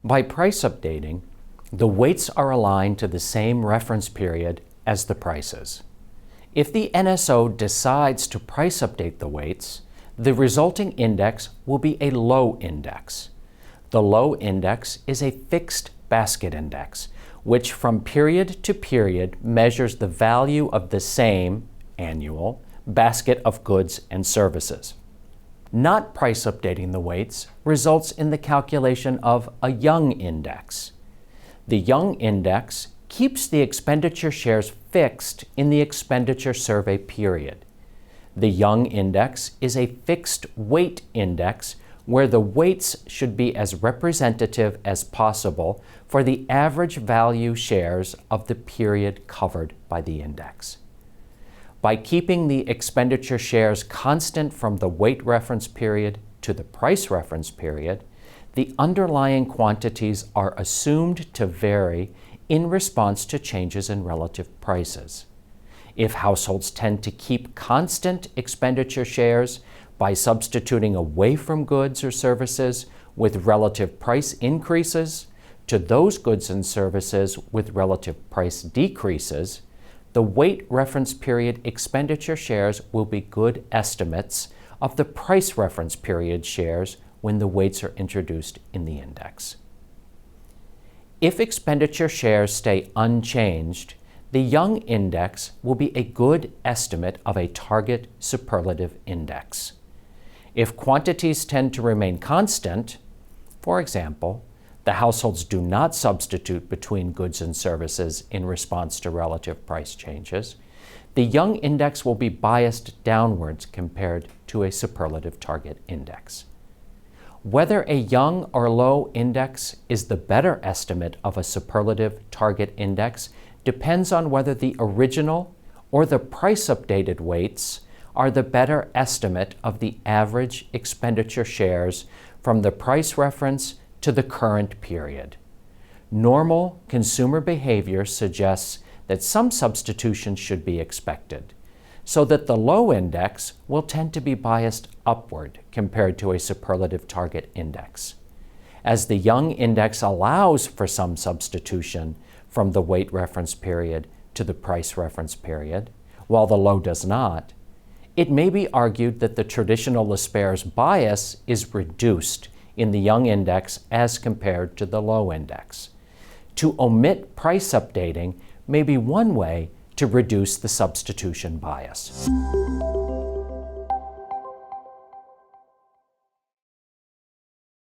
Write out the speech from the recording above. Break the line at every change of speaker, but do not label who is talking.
By price updating, the weights are aligned to the same reference period as the prices. If the NSO decides to price update the weights, the resulting index will be a low index. The low index is a fixed basket index, which from period to period measures the value of the same annual basket of goods and services. Not price updating the weights results in the calculation of a young index. The young index keeps the expenditure shares fixed in the expenditure survey period. The young index is a fixed weight index where the weights should be as representative as possible for the average value shares of the period covered by the index. By keeping the expenditure shares constant from the weight reference period to the price reference period, the underlying quantities are assumed to vary in response to changes in relative prices. If households tend to keep constant expenditure shares by substituting away from goods or services with relative price increases to those goods and services with relative price decreases, the weight reference period expenditure shares will be good estimates of the price reference period shares when the weights are introduced in the index. If expenditure shares stay unchanged, the young index will be a good estimate of a target superlative index. If quantities tend to remain constant, for example, the households do not substitute between goods and services in response to relative price changes, the young index will be biased downwards compared to a superlative target index. Whether a young or low index is the better estimate of a superlative target index depends on whether the original or the price-updated weights are the better estimate of the average expenditure shares from the price reference to the current period. Normal consumer behavior suggests that some substitution should be expected, so that the low index will tend to be biased upward compared to a superlative target index. As the young index allows for some substitution from the weight reference period to the price reference period, while the low does not, it may be argued that the traditional L'Esper's bias is reduced in the young index as compared to the low index. To omit price updating may be one way to reduce the substitution bias.